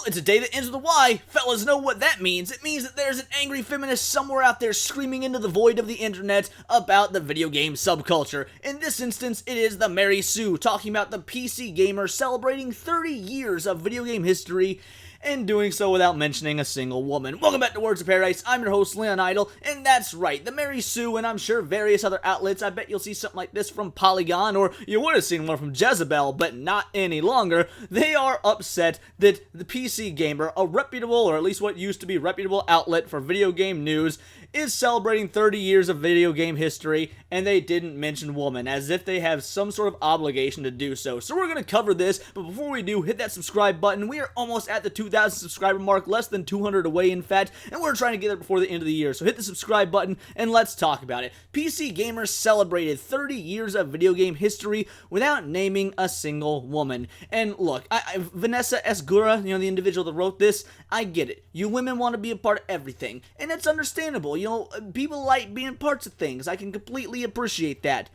it's a day that ends with a Y. Fellas know what that means. It means that there's an angry feminist somewhere out there screaming into the void of the internet about the video game subculture. In this instance, it is the Mary Sue talking about the PC gamer celebrating 30 years of video game history and doing so without mentioning a single woman. Welcome back to Words of Paradise. I'm your host, Leon Idle, and that's right, the Mary Sue, and I'm sure various other outlets. I bet you'll see something like this from Polygon, or you would have seen one from Jezebel, but not any longer. They are upset that the PC Gamer, a reputable, or at least what used to be reputable outlet for video game news, is celebrating 30 years of video game history, and they didn't mention woman, as if they have some sort of obligation to do so. So we're going to cover this, but before we do, hit that subscribe button. We are almost at the 2,000 subscriber mark, less than 200 away in fact, and we're trying to get there before the end of the year. So hit the subscribe button, and let's talk about it. PC Gamer celebrated 30 years of video game history without naming a single woman. And look, Vanessa Esgura, the individual that wrote this, I get it. You women want to be a part of everything, and it's understandable. People like being parts of things. I can completely appreciate that.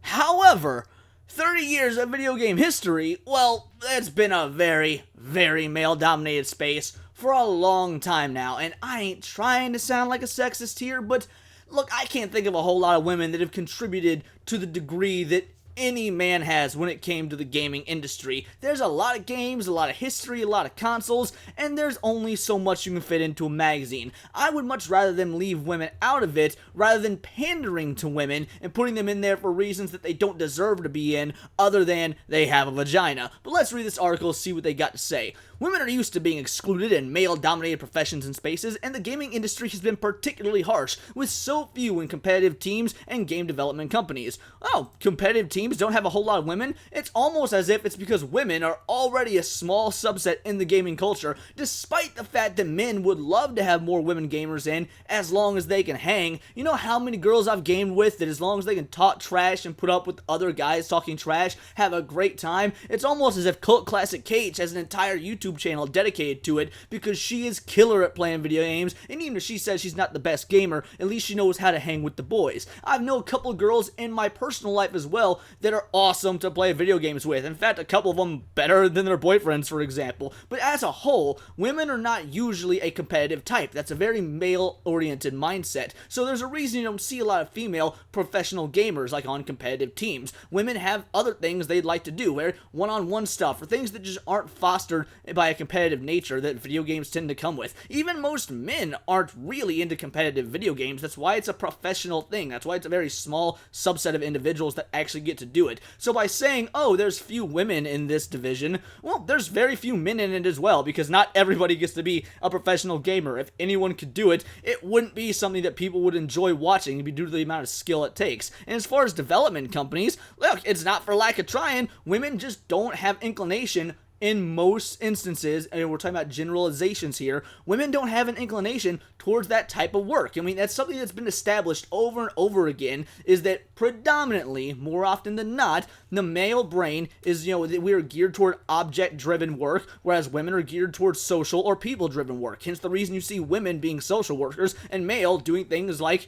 However, 30 years of video game history, well, it's been a very, very male-dominated space for a long time now, and I ain't trying to sound like a sexist here, but look, I can't think of a whole lot of women that have contributed to the degree that any man has when it came to the gaming industry. There's a lot of games, a lot of history, a lot of consoles, and there's only so much you can fit into a magazine. I would much rather them leave women out of it rather than pandering to women and putting them in there for reasons that they don't deserve to be in other than they have a vagina. But let's read this article, see what they got to say. Women are used to being excluded in male-dominated professions and spaces, and the gaming industry has been particularly harsh, with so few in competitive teams and game development companies. Oh, competitive teams don't have a whole lot of women? It's almost as if it's because women are already a small subset in the gaming culture, despite the fact that men would love to have more women gamers in, as long as they can hang. You know how many girls I've gamed with that as long as they can talk trash and put up with other guys talking trash, have a great time? It's almost as if Cult Classic Cage has an entire YouTube channel dedicated to it because she is killer at playing video games, and even if she says she's not the best gamer, at least she knows how to hang with the boys. I've known a couple of girls in my personal life as well that are awesome to play video games with. In fact, a couple of them better than their boyfriends, for example. But as a whole, women are not usually a competitive type. That's a very male-oriented mindset. So there's a reason you don't see a lot of female professional gamers like on competitive teams. Women have other things they'd like to do, where one-on-one stuff, or things that just aren't fostered by a competitive nature that video games tend to come with. Even most men aren't really into competitive video games. That's why it's a professional thing. That's why it's a very small subset of individuals that actually get to do it. So by saying, oh, there's few women in this division, well, there's very few men in it as well, because not everybody gets to be a professional gamer. If anyone could do it, it wouldn't be something that people would enjoy watching due to the amount of skill it takes. And as far as development companies, look, it's not for lack of trying. Women just don't have inclination. In most instances, and we're talking about generalizations here, women don't have an inclination towards that type of work. I mean, that's something that's been established over and over again, is that predominantly, more often than not, the male brain is, we are geared toward object-driven work, whereas women are geared towards social or people-driven work. Hence the reason you see women being social workers and male doing things like,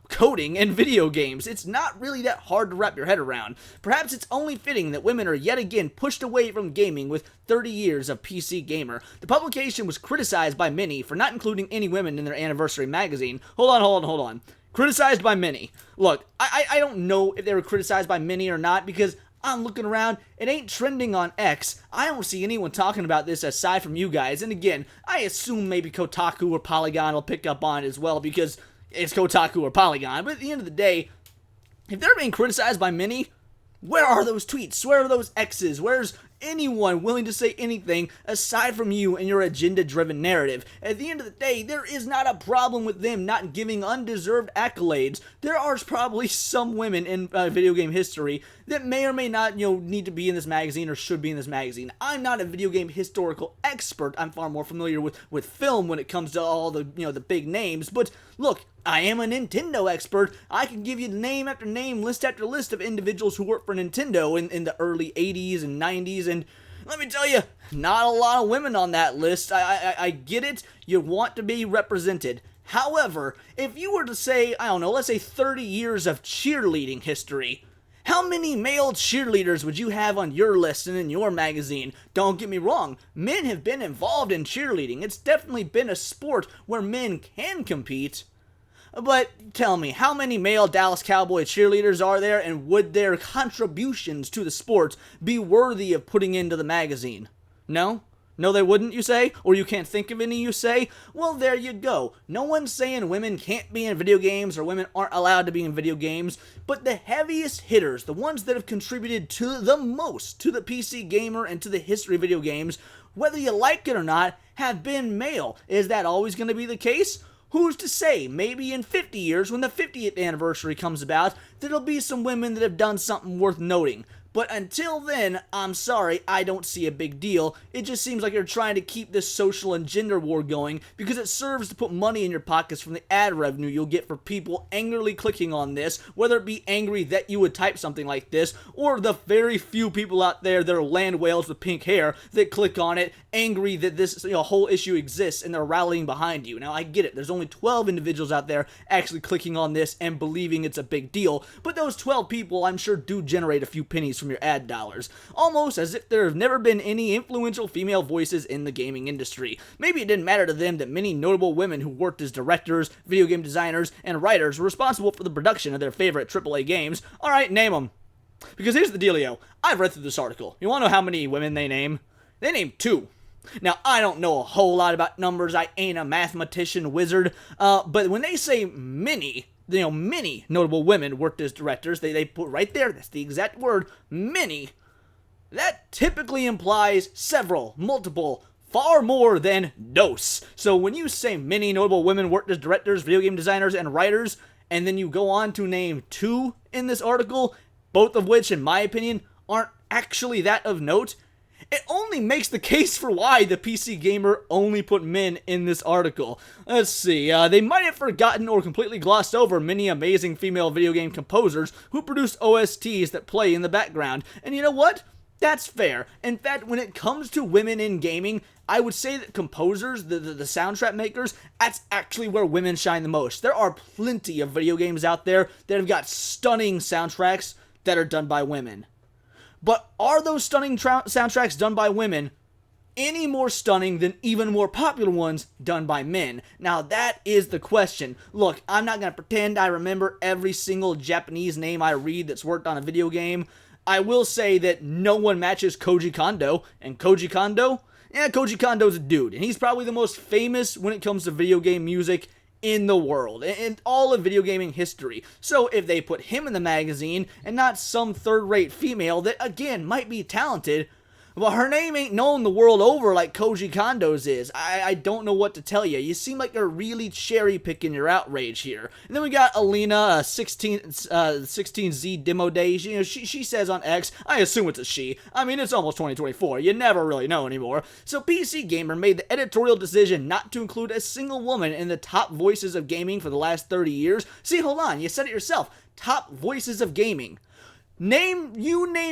coding and video games. It's not really that hard to wrap your head around. Perhaps it's only fitting that women are yet again pushed away from gaming with 30 years of PC Gamer. The publication was criticized by many for not including any women in their anniversary magazine. Hold on. Criticized by many. Look, I don't know if they were criticized by many or not, because I'm looking around, it ain't trending on X. I don't see anyone talking about this aside from you guys, and again, I assume maybe Kotaku or Polygon will pick up on it as well, because it's Kotaku or Polygon. But at the end of the day, if they're being criticized by many, where are those tweets? Where are those X's? Where's anyone willing to say anything aside from you and your agenda-driven narrative? At the end of the day, there is not a problem with them not giving undeserved accolades. There are probably some women in video game history that may or may not, need to be in this magazine or should be in this magazine. I'm not a video game historical expert. I'm far more familiar with film when it comes to all the, the big names. But look, I am a Nintendo expert. I can give you name after name, list after list of individuals who worked for Nintendo in the early 80s and 90s, and let me tell you, not a lot of women on that list. I get it. You want to be represented. However, if you were to say, I don't know, let's say 30 years of cheerleading history, How many male cheerleaders would you have on your list and in your magazine? Don't get me wrong, men have been involved in cheerleading. It's definitely been a sport where men can compete. But tell me, how many male Dallas Cowboy cheerleaders are there, and would their contributions to the sport be worthy of putting into the magazine? No? No, they wouldn't, you say? Or you can't think of any, you say? Well, there you go. No one's saying women can't be in video games or women aren't allowed to be in video games, but the heaviest hitters, the ones that have contributed to the most to the PC gamer and to the history of video games, whether you like it or not, have been male. Is that always going to be the case? Who's to say, maybe in 50 years, when the 50th anniversary comes about, there'll be some women that have done something worth noting. But until then, I'm sorry, I don't see a big deal. It just seems like you're trying to keep this social and gender war going because it serves to put money in your pockets from the ad revenue you'll get for people angrily clicking on this, whether it be angry that you would type something like this, or the very few people out there that are land whales with pink hair that click on it, angry that this whole issue exists and they're rallying behind you. Now, I get it. There's only 12 individuals out there actually clicking on this and believing it's a big deal, but those 12 people, I'm sure, do generate a few pennies from your ad dollars, almost as if there have never been any influential female voices in the gaming industry. Maybe it didn't matter to them that many notable women who worked as directors, video game designers, and writers were responsible for the production of their favorite AAA games. Alright, name them. Because here's the dealio. I've read through this article. You want to know how many women they name? They name 2. Now, I don't know a whole lot about numbers. I ain't a mathematician wizard, but when they say many notable women worked as directors, they put right there, that's the exact word, many. That typically implies several, multiple, far more than dos. So when you say many notable women worked as directors, video game designers, and writers, and then you go on to name 2 in this article, both of which, in my opinion, aren't actually that of note, it only makes the case for why the PC Gamer only put men in this article. Let's see, they might have forgotten or completely glossed over many amazing female video game composers who produce OSTs that play in the background. And you know what? That's fair. In fact, when it comes to women in gaming, I would say that composers, the soundtrack makers, that's actually where women shine the most. There are plenty of video games out there that have got stunning soundtracks that are done by women. But are those stunning soundtracks done by women any more stunning than even more popular ones done by men? Now, that is the question. Look, I'm not going to pretend I remember every single Japanese name I read that's worked on a video game. I will say that no one matches Koji Kondo, and Koji Kondo? Yeah, Koji Kondo's a dude, and he's probably the most famous when it comes to video game music in the world, in all of video gaming history. So if they put him in the magazine, and not some third-rate female that, again, might be talented, well, her name ain't known the world over like Koji Kondo's is. I don't know what to tell you. You seem like you're really cherry-picking your outrage here. And then we got Alina, 16Z Demo Day. She says on X, I assume it's a she. I mean, it's almost 2024. You never really know anymore. So PC Gamer made the editorial decision not to include a single woman in the top voices of gaming for the last 30 years. See, hold on. You said it yourself. Top voices of gaming. Name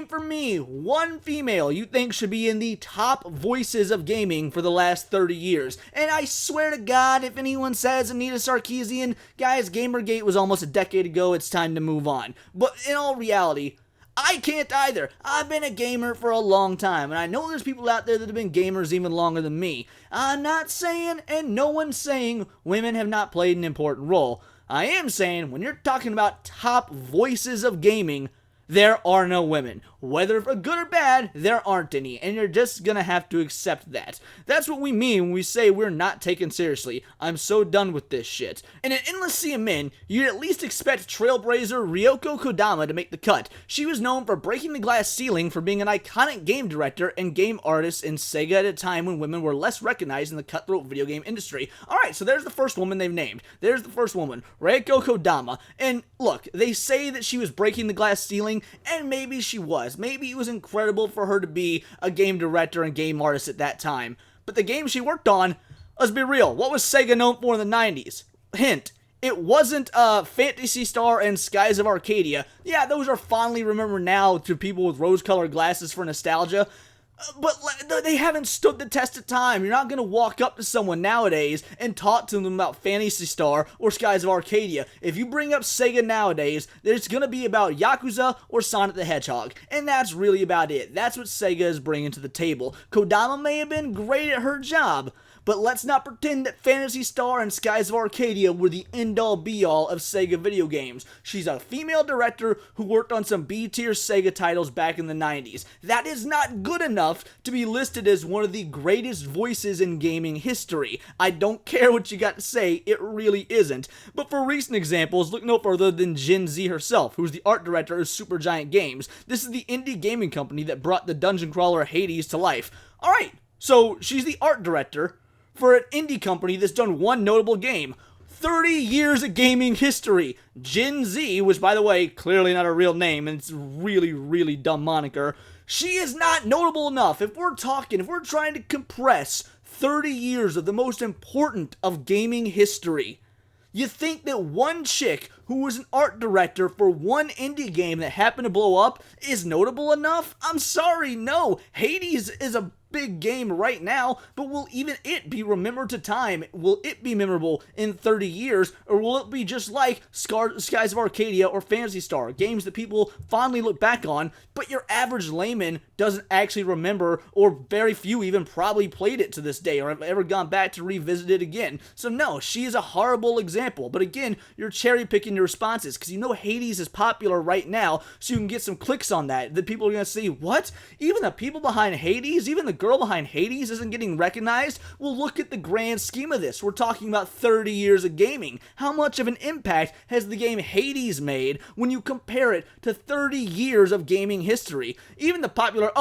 for me one female you think should be in the top voices of gaming for the last 30 years. And I swear to God, if anyone says Anita Sarkeesian, guys, Gamergate was almost a decade ago, it's time to move on. But in all reality, I can't either. I've been a gamer for a long time, and I know there's people out there that have been gamers even longer than me. I'm not saying, and no one's saying, women have not played an important role. I am saying, when you're talking about top voices of gaming, there are no women. Whether for good or bad, there aren't any, and you're just gonna have to accept that. That's what we mean when we say we're not taken seriously. I'm so done with this shit. In an endless sea of men, you'd at least expect Trailblazer Ryoko Kodama to make the cut. She was known for breaking the glass ceiling for being an iconic game director and game artist in Sega at a time when women were less recognized in the cutthroat video game industry. Alright, so there's the first woman they've named. There's the first woman, Ryoko Kodama. And look, they say that she was breaking the glass ceiling, and maybe she was. Maybe it was incredible for her to be a game director and game artist at that time. But the game she worked on, let's be real, what was Sega known for in the 90s? Hint, it wasn't Phantasy Star and Skies of Arcadia. Yeah, those are fondly remembered now to people with rose-colored glasses for nostalgia. But they haven't stood the test of time. You're not going to walk up to someone nowadays and talk to them about Phantasy Star or Skies of Arcadia. If you bring up Sega nowadays, it's going to be about Yakuza or Sonic the Hedgehog. And that's really about it. That's what Sega is bringing to the table. Kodama may have been great at her job, but let's not pretend that Phantasy Star and Skies of Arcadia were the end-all be-all of Sega video games. She's a female director who worked on some B-tier Sega titles back in the 90s. That is not good enough to be listed as one of the greatest voices in gaming history. I don't care what you got to say, it really isn't. But for recent examples, look no further than Jin Z herself, who's the art director of Supergiant Games. This is the indie gaming company that brought the dungeon crawler Hades to life. Alright, so she's the art director for an indie company that's done one notable game. 30 years of gaming history. Jin Z, which by the way, clearly not a real name, and it's a really, really dumb moniker, she is not notable enough. If we're trying to compress 30 years of the most important of gaming history, you think that one chick who was an art director for one indie game that happened to blow up is notable enough? I'm sorry, no. Hades is a big game right now, but will even it be remembered to time? Will it be memorable in 30 years, or will it be just like Skies of Arcadia or Phantasy Star, games that people fondly look back on, but your average layman doesn't actually remember, or very few even probably played it to this day, or have ever gone back to revisit it again? So no, she is a horrible example, but again, you're cherry picking your responses, because you know Hades is popular right now, so you can get some clicks on that. The people are going to say, what? Even the people behind Hades, even the girl behind Hades isn't getting recognized? Well, look at the grand scheme of this. We're talking about 30 years of gaming. How much of an impact has the game Hades made when you compare it to 30 years of gaming history? Even the popular,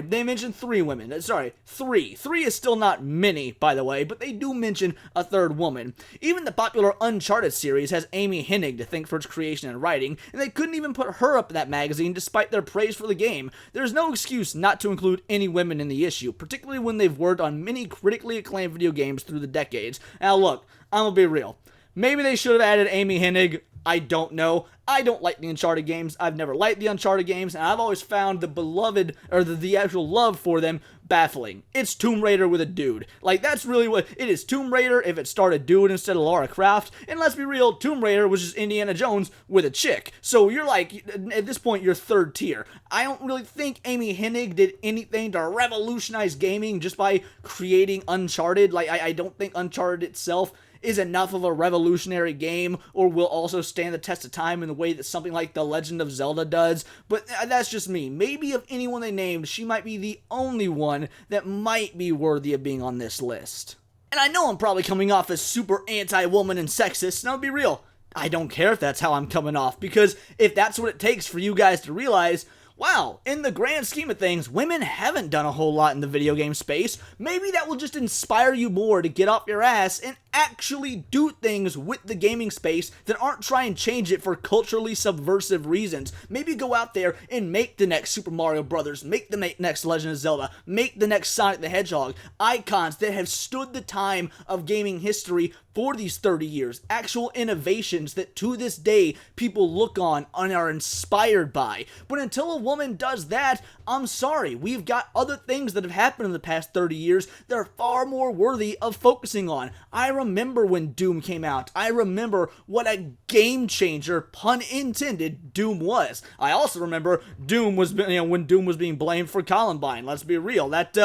they mentioned 3 women. Sorry, 3. 3 is still not many, by the way, but they do mention a 3rd woman. Even the popular Uncharted series has Amy Hennig to thank for its creation and writing, and they couldn't even put her up in that magazine despite their praise for the game. There's no excuse not to include any women in the issue, particularly when they've worked on many critically acclaimed video games through the decades. Now look, I'm gonna be real. Maybe they should have added Amy Hennig. I don't know. I don't like the Uncharted games. I've never liked the Uncharted games, and I've always found the beloved, or the actual love for them, baffling. It's Tomb Raider with a dude. Like, that's really what it is. Tomb Raider if it starred a dude instead of Lara Croft, and let's be real, Tomb Raider was just Indiana Jones with a chick. So you're like, at this point, you're 3rd tier. I don't really think Amy Hennig did anything to revolutionize gaming just by creating Uncharted. Like, I don't think Uncharted itself is enough of a revolutionary game, or will also stand the test of time in the way that something like The Legend of Zelda does, but that's just me. Maybe of anyone they named, she might be the only one that might be worthy of being on this list. And I know I'm probably coming off as super anti-woman and sexist, and I'll be real, I don't care if that's how I'm coming off, because if that's what it takes for you guys to realize, wow, in the grand scheme of things, women haven't done a whole lot in the video game space, maybe that will just inspire you more to get off your ass and actually do things with the gaming space that aren't trying to change it for culturally subversive reasons. Maybe go out there and make the next Super Mario Brothers, make the next Legend of Zelda, make the next Sonic the Hedgehog, icons that have stood the time of gaming history for these 30 years, actual innovations that to this day people look on and are inspired by. But until a woman does that, I'm sorry, we've got other things that have happened in the past 30 years that are far more worthy of focusing on. I remember when Doom came out. I remember what a game changer, pun intended, Doom was. I also remember Doom was, when Doom was being blamed for Columbine. Let's be real. That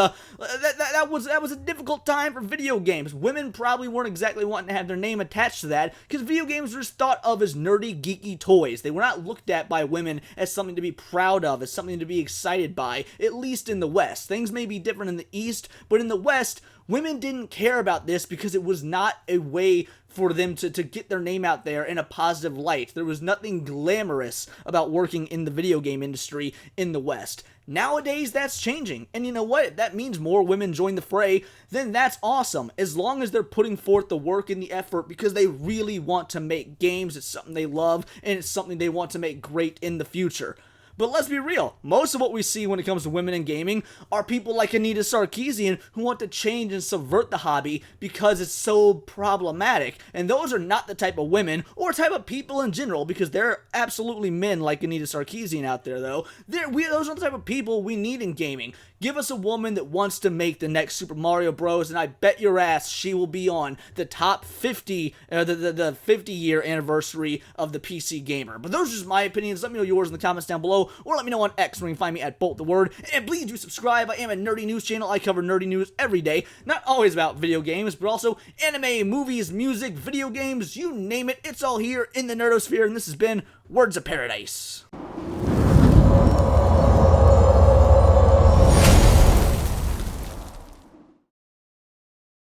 was a difficult time for video games. Women probably weren't exactly wanting to have their name attached to that, because video games were just thought of as nerdy, geeky toys. They were not looked at by women as something to be proud of, as something to be excited by, at least in the West. Things may be different in the East, but in the West, women didn't care about this because it was not a way for them to get their name out there in a positive light. There was nothing glamorous about working in the video game industry in the West. Nowadays, that's changing, and you know what? If that means more women join the fray, then that's awesome, as long as they're putting forth the work and the effort because they really want to make games. It's something they love, and it's something they want to make great in the future. But let's be real, most of what we see when it comes to women in gaming are people like Anita Sarkeesian who want to change and subvert the hobby because it's so problematic. And those are not the type of women or type of people in general, because there are absolutely men like Anita Sarkeesian out there, though. Those are the type of people we need in gaming. Give us a woman that wants to make the next Super Mario Bros. And I bet your ass she will be on the top 50, the 50-year anniversary of the PC Gamer. But those are just my opinions. Let me know yours in the comments down below, or let me know on X where you can find me at BoltTheWord. And please do subscribe. I am a nerdy news channel. I cover nerdy news every day. Not always about video games, but also anime, movies, music, video games, you name it. It's all here in the nerdosphere, and this has been Words of Paradise.